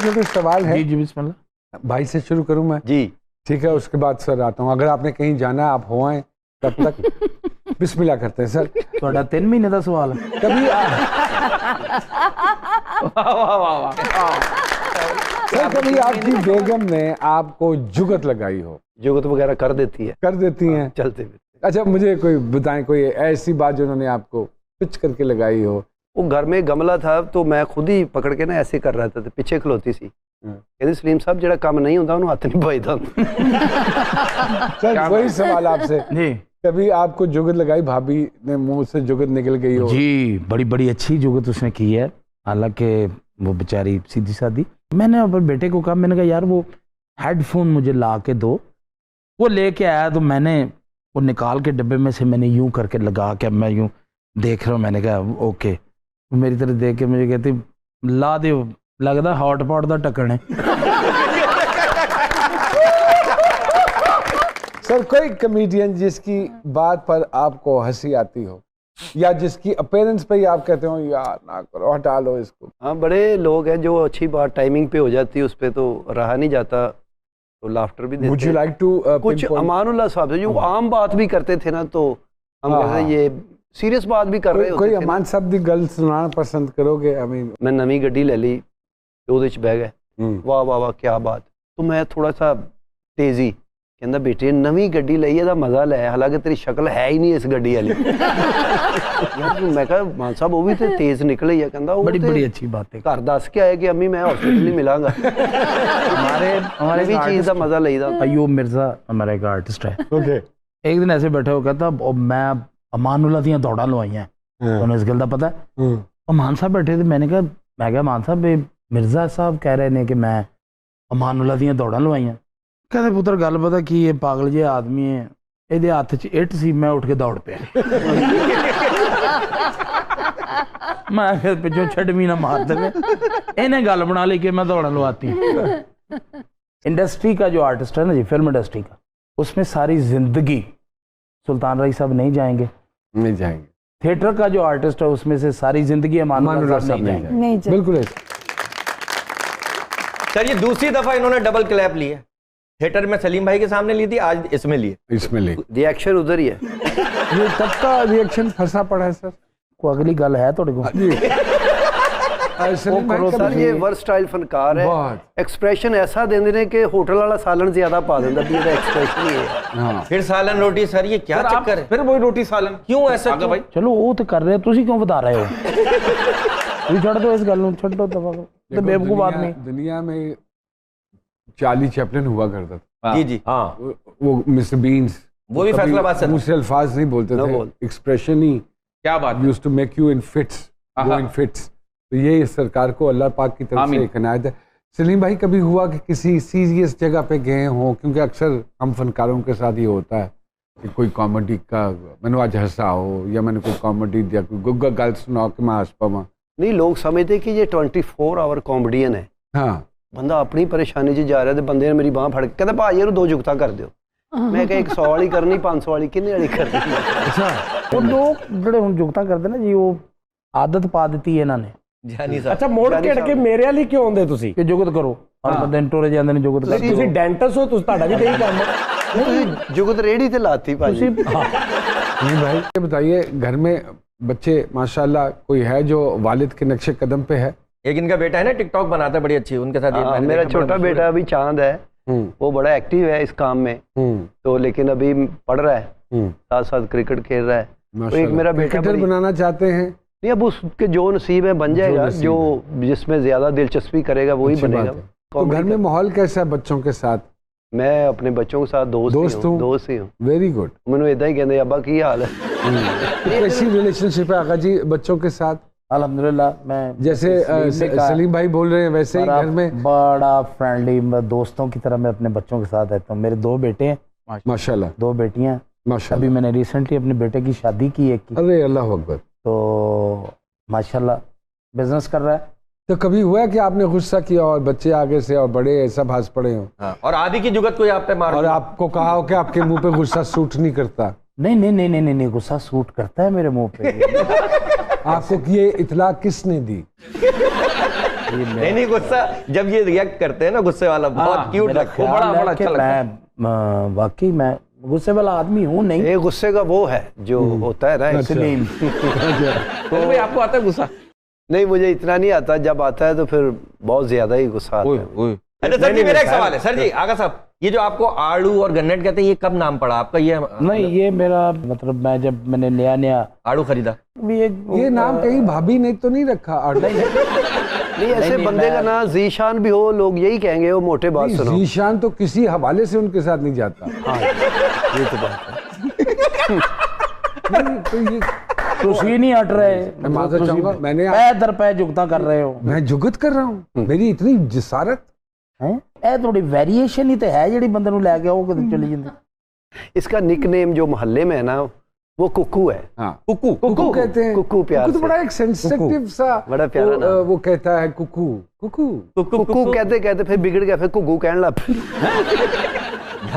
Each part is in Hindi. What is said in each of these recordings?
छोटे सवाल है। जी जी बिस्मिल्लाह। भाई से शुरू करूं मैं? जी ठीक है, उसके बाद सर आता हूँ। अगर आपने कहीं जाना आप हो आए तब तक बिस्मिल्लाह करते हैं सर। थोड़ा 3 महीने का सवाल है। कभी सर कभी आपकी बेगम ने आपको जुगत लगाई हो? जुगत वगैरह कर देती है, कर देती हैं? चलते हुए। अच्छा मुझे कोई बताएं, कोई ऐसी बात जो उन्होंने आपको पिच करके लगाई हो? वो घर में गमला था तो मैं खुद ही पकड़ के ना ऐसे कर रहा था, तो पीछे खलोती सी, कहती सलीम साहब जेड़ा काम नहीं होता उन्होंने हाथ नहीं पाईदा। सर वही सवाल आपसे, जी कभी आपको जुगत लगाई, भाभी ने मुंह से जुगत निकल गई हो? जी, बड़ी बड़ी अच्छी जुगत उसने की है, हालांकि वो बेचारी सीधी सादी। मैंने अपने बेटे को कहा, मैंने कहा यार वो हेडफोन मुझे ला के दो। वो लेके आया तो मैंने वो निकाल के डब्बे में से मैंने यूं करके लगा के मैं यूं देख रहा हूँ। मैंने कहा ओके। वो मेरी तरफ देख के मुझे कहती ला दो, लगता हॉटपॉट का ढक्कन है। सर कोई कमेडियन जिसकी बात पर आपको हंसी आती हो या जिसकी अपीयरेंस पे ही आप कहते हो यार ना करो, हटा लो इसको? हाँ, बड़े लोग हैं जो अच्छी बात टाइमिंग पे हो जाती है, उस पर तो रहा नहीं जाता, तो लाफ्टर भी देते Would you हैं। like to, कुछ अमानुल्लाह साहब से जो आम बात भी करते थे ना, तो हम कहते हैं ये सीरियस बात भी कर रहे होते कोई थे ना। अमान साहब दी गल सुनाना पसंद करोगे? आई मीन मैं नवी गड्डी ले ली, ਉਹਦੇ ਚ ਬਹਿ ਗਏ, ਵਾਹ ਵਾਹ ਵਾਹ ਕੀ ਬਾਤ। तो मैं थोड़ा सा तेजी कहता बेटे नवी गड्डी ਲਈ ਇਹਦਾ मजा ਲੈ, हालांकि तेरी शक्ल है ही नहीं इस गड्डी वाली। यार मैं कहा मान साहब वो भी तो तेज निकले है, कहता बड़ी बड़ी अच्छी बात है। घर दस के आए कि अम्मी मैं हॉस्पिटल ही मिलांगा। हमारे भी चीज का मजा लईदा। अयूब मिर्जा हमारा एक आर्टिस्ट है। ओके। एक दिन ऐसे बैठे हो कहता मैं अमानुल्लाह ਦੀਆਂ ਦੌੜਾਂ ਲਵਾਈਆਂ, ਤੁਹਾਨੂੰ ਇਸ ਗੱਲ ਦਾ ਪਤਾ ਹੈ? ਅਮਾਨ ਸਾਹਿਬ ਬੈਠੇ ਤੇ ਮੈਂ ਕਿਹਾ ਮਾਨ ਸਾਹਿਬ ਮਿਰਜ਼ਾ ਸਾਹਿਬ ਕਹਿ ਰਹੇ ਨੇ ਕਿ ਮੈਂ ਅਮਾनुल्लाह ਦੀਆਂ ਦੌੜਾਂ ਲਵਾਈਆਂ। ਕਹਿੰਦੇ ਪੁੱਤਰ ਗੱਲ ਪਤਾ ਕੀ ਇਹ ਪਾਗਲ ਜਿਹਾ ਆਦਮੀ ਹੈ, ਇਹਦੇ ਹੱਥ 'ਚ ਇੱਟ ਸੀ, ਮੈਂ ਉੱਠ ਕੇ ਦੌੜ ਪਿਆ। मैं फिर पिछों छड़मी ना मार दे, इन्हें गल बना ली कि मैं दौड़ा लवाती। इंडस्ट्री का जो आर्टिस्ट है ना जी, फिल्म इंडस्ट्री का, उसमें सारी जिंदगी सुल्तान राय साहब नहीं जाएंगे, नहीं जाएंगे। थिएटर का जो आर्टिस्ट है उसमें से सारी जिंदगी अमानुल्लाह साहब नहीं जाएंगे। बिल्कुल। सर ये दूसरी दफा इन्होंने डबल क्लैप ली है, थिएटर में सलीम भाई के सामने ली थी, आज इसमें ली है। इसमें ली, रिएक्शन उधर ही है। ये तब का रिएक्शन फंसा पड़ा है सर। को अगली गल है थोड़े को सर ये वर्सटाइल फनकार है, एक्सप्रेशन ऐसा देंदे ने कि होटल वाला सालन ज्यादा पा देंदा भी ਇਹਦਾ एक्सप्रेशन ही है। हाँ। फिर सालन रोटी सर, ये क्या चक्कर है? फिर वही रोटी सालन क्यों ऐसा भाई? चलो वो तो कर रहे हो, तुसी क्यों बता रहे हो? तुम छोड़ दो इस गल नूं, छोड़ दो दफा तो बेवकूफ आदमी। दुनिया में चार्ली चैपलिन हुआ करता था। जी जी हाँ, वो मिस्टर बीन्स, वो भी फैसलाबाद से, मुझसे अल्फाज नहीं बोलते थे, एक्सप्रेशन ही क्या बात used to make you in fits, go in fits. तो ये सरकार को अल्लाह पाक की तरफ से एक इनायत है। सलीम भाई कभी हुआ कि किसी सीरियस जगह पे गए हों? क्योंकि अक्सर हम फनकारों के साथ ये होता है कि कोई कॉमेडी का मैंने आज हंसा हो या मैंने कोई कॉमेडी या कोई गुग्गा गल सुनाओ कि मैं हंस पावा। नहीं, लोग समझते कि ये 24 आवर कॉमेडियन है। हाँ, बंदा अपनी परेशानी च जा रहा है तो बंदे ने मेरी बांह फड़ के कहता भाई यार 2 जुगता कर दो। मैं कहा 100 वाली करनी, 500 वाली किन्ने वाली करनी। अच्छा, वो लोग ਜਿਹੜੇ ਹੁਣ ਜੁਗਤਾਂ ਕਰਦੇ ਨਾ ਜੀ, ਉਹ ਆਦਤ ਪਾ ਦਿੱਤੀ ਇਹਨਾਂ ਨੇ। जानी साहब अच्छा मोड़ केड़ के मेरे वाली क्यों आंदे तुसी ਕਿ ਜੁਗਤ ਕਰੋ, ਹਰ ਬੰਦੇ ਨੂੰ ਟੋਰੇ ਜਾਂਦੇ ਨੇ ਜੁਗਤ नहीं तुसी डेंटिस्ट हो, तुसी ਤੁਹਾਡਾ भी यही काम है। नहीं जुगत रेडी ते लाती भाई। नहीं भाई ये बताइए, घर में बच्चे माशाल्लाह कोई है जो वालिद के नक्शे कदम पे है? एक इनका बेटा है ना, टिकटॉक बनाता है बड़ी अच्छी, उनके साथ मेरा छोटा बेटा अभी चांद है, वो बड़ा एक्टिव है इस काम में, तो लेकिन अभी पढ़ रहा है, साथ साथ क्रिकेट खेल रहा है। तो एक मेरा बेटा क्रिकेटर बनाना चाहते हैं? नहीं, अब उसके जो नसीब है बन जाएगा, जो जिसमें ज्यादा दिलचस्पी करेगा वही बनेगा। तो घर में माहौल कैसा है बच्चों के साथ? मैं अपने बच्चों के साथ दोस्त ही हूँ। Very good. मैंने इदा ही कहते अब्बा की हाल है। कैसी रिलेशनशिप है आका जी बच्चों के साथ? अल्हम्दुलिल्लाह, मैं जैसे सलीम भाई बोल रहे हैं वैसे ही घर में बड़ा फ्रेंडली दोस्तों की तरह मैं अपने बच्चों के साथ रहता हूँ। मेरे 2 बेटे हैं माशाल्लाह, 2 बेटियां माशाल्लाह। अभी मैंने रिसेंटली अपने बेटे की शादी की, एक की, अरे अल्लाह अकबर। तो माशाल्लाह बिजनेस कर रहा है। तो कभी हुआ कि आपने गुस्सा किया और बच्चे आगे से और बड़े सब हंस पड़े हो? हाँ। और आदि की जुगत कोई आप पे मार और आपको कहा हो कि आपके मुंह पे गुस्सा सूट नहीं करता? नहीं नहीं नहीं नहीं नहीं, गुस्सा सूट करता है मेरे मुंह पे। आपको ये इतला किसने दी? नहीं नहीं, गुस्सा जब ये रिएक्ट करते हैं ना गुस्से वाला, बहुत क्यूट लगता है, बड़ा अच्छा लगता है। मैं वाकई मैं गुस्से वाला आदमी हूँ नहीं। ये गुस्से का वो है जो होता है ना, इसलिए तो भाई आपको आता है गुस्सा? नहीं मुझे इतना नहीं आता, जब आता है तो फिर बहुत ज्यादा ही गुस्सा आता है। अच्छा सर जी, मेरा एक सवाल है सर जी, आगा साहब, ये जो आपको आड़ू और गन्नेट कहते हैं, ये कब नाम पड़ा आपका? ये नहीं, ये मेरा मतलब मैं जब मैंने नया आड़ू खरीदा, ये नाम कहीं भाभी ने तो नहीं रखा? नहीं ऐसे बंदे का नाम जीशान भी हो, लोग यही कहेंगे वो मोटे बात सुनो। जीशान तो किसी हवाले से उनके साथ नहीं जाता। हाँ ये तो बात है। नहीं, तो ये तुसी नहीं हट रहे, मैं माजरत चाहूंगा, मैंने पैर दर पैर जुगता कर रहे हो। मैं जुगत कर रहा हूँ, मेरी इतनी जिसारत है। ਇਹ थोड़ी वेरिएशन ही तो है ਜਿਹੜੀ ਬੰਦੇ ਨੂੰ ਲੈ ਕੇ ਉਹ ਕਿਤੇ ਚਲੀ ਜਾਂਦੀ। इसका निकनेम जो मोहल्ले में है ना वो कुकू है। हाँ, कुकू कुकू कहते हैं। कुकू प्यार कुकू तो से। बड़ा एक सेंसिटिव सा, बड़ा प्यारा नाम। वो कहता है कुकू कुकू कुकू कहते कहते फिर बिगड़ गया, फिर कुकू कहने लग पे।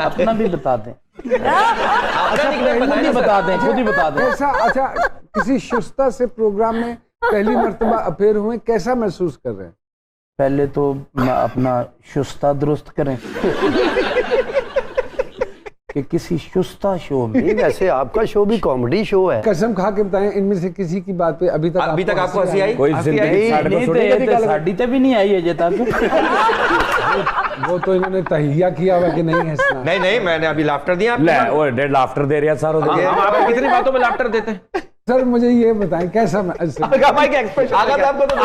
अपना भी बता दें, आपका निकनेम खुद ही बता दें, खुद ही बता दें। कैसा? अच्छा, किसी शुस्ता से प्रोग्राम में पहली मर्तबा अपेयर हुए, कैसा महसूस कर रहे हैं? पहले तो अपना शुस्ता दुरुस्त करें कि किसी शुस्ता शो में। नहीं वैसे आपका शो भी कॉमेडी शो है। कसम खा के बताएं, इनमें से किसी की बात पे अभी तक आपको हंसी आई? कोई हंसी जिंदगी आई? साढ़े को नहीं सुनी कभी तो गल? साड़ी ते भी नहीं आई अजे तक। वो तो इन्होंने तहिया किया हुआ कि नहीं हंसना। नहीं नहीं, मैंने अभी लाफ्टर दिया आपको। ले वो डेढ़ लाफ्टर दे रहा सारों हाँ, हम आपको कितनी बातों में लाफ्टर देते हैं? सर मुझे ये बताएं कैसा आगा भाई का एक्सप्रेशन, आगा साहब को तो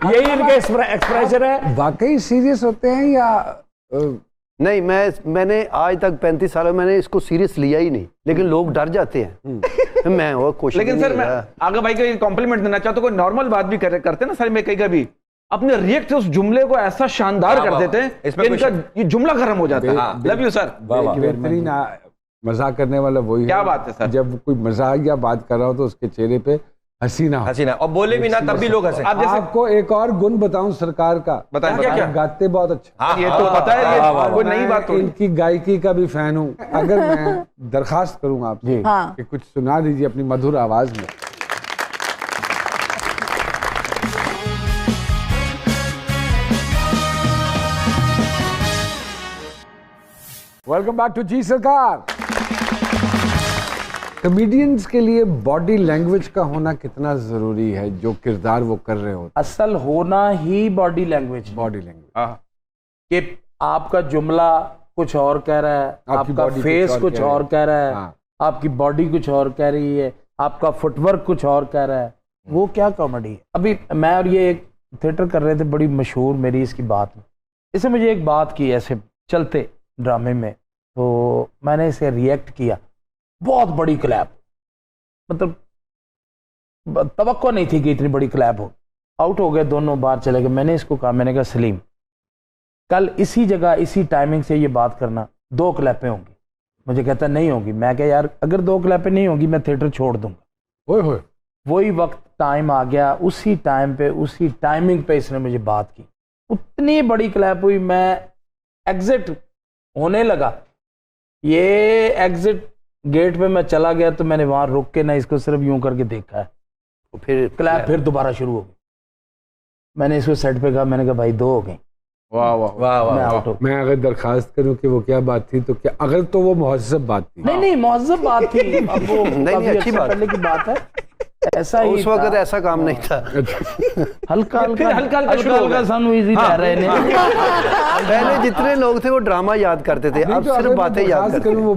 यही इनके एक्सप्रेशन है। वाकई सीरियस होते हैं या नहीं मैंने आज तक 35 सालों में मैंने इसको सीरियस लिया ही नहीं, लेकिन लोग डर जाते हैं। मैं वो कोशिश लेकिन सर मैं आगे भाई को कॉम्प्लीमेंट देना चाहता हूँ, कोई नॉर्मल बात भी करते हैं ना सर, मैं कभी अपने रिएक्ट उस जुमले को ऐसा शानदार कर देते हैं इसमें इनका ये जुमला गर्म हो जाता है। Love you sir. बेहतरीन मजाक करने वाला वही क्या बात है सर? जब कोई मजाक या बात कर रहा हो तो उसके चेहरे पे हसीना और बोले भी ना तब भी लोग हंसे। आप जैसे आपको एक और गुण बताऊं सरकार का, बताएं क्या? गाते बहुत अच्छा। हाँ, ये तो पता है, ये कोई नई मैं बात थोड़ी। इनकी गायकी का भी फैन हूं। अगर मैं दरखास्त करूं आपसे कि कुछ सुना दीजिए अपनी मधुर आवाज में। वेलकम बैक टू जी सरकार। कॉमेडियंस के लिए बॉडी लैंग्वेज का होना कितना जरूरी है, जो किरदार वो कर रहे हो? असल होना ही बॉडी लैंग्वेज। बॉडी लैंग्वेज कि आपका जुमला कुछ और कह रहा है, आपका फेस कुछ और कह रहा है, आपकी बॉडी कुछ और कह रही है, आपका फुटवर्क कुछ और कह रहा है, वो क्या कॉमेडी है। अभी मैं और ये एक थिएटर कर रहे थे, बड़ी मशहूर मेरी इसकी बात, इसे मुझे एक बात की ऐसे चलते ड्रामे में, तो मैंने इसे रिएक्ट किया, बहुत बड़ी क्लैप, मतलब तवक्को नहीं थी कि इतनी बड़ी क्लैप हो। आउट हो गए दोनों, बाहर चले गए। मैंने इसको कहा, मैंने कहा सलीम कल इसी जगह इसी टाइमिंग से ये बात करना, 2 क्लैपें होंगी। मुझे कहता नहीं होगी। मैं कहा यार अगर 2 क्लैपें नहीं होगी मैं थिएटर छोड़ दूंगा। ओए होए, वही वक्त टाइम आ गया, उसी टाइम पे उसी टाइमिंग पे इसने मुझे बात की, उतनी बड़ी क्लैप हुई। मैं एग्जिट होने लगा, ये एग्जिट गेट पे मैं चला गया तो मैंने वहां रुक के ना इसको सिर्फ यूं करके देखा है, तो फिर क्लैप फिर दोबारा शुरू हो गई। मैंने इसको सेट पे कहा, मैंने कहा भाई 2 हो गई, वाह वाह वाह मैं वाह। आउट हो। मैं अगर दरखास्त करूं कि वो क्या बात थी, तो क्या अगर तो वो मुहज़्ज़ब बात थी? नहीं मुहज़्ज़ब बात थी। अब वो नहीं, काफी अच्छी अच्छे बात। पहले की बात है, ऐसा ही उस वक्त था। ऐसा काम नहीं था। हल्का फिर हल्का शुरू हो गया। सानू इजी रह रहे ने। पहले जितने लोग थे वो ड्रामा याद करते थे, अब नहीं तो सिर्फ अगर मैं बातें याद दरखास्त करते हैं। करूं वो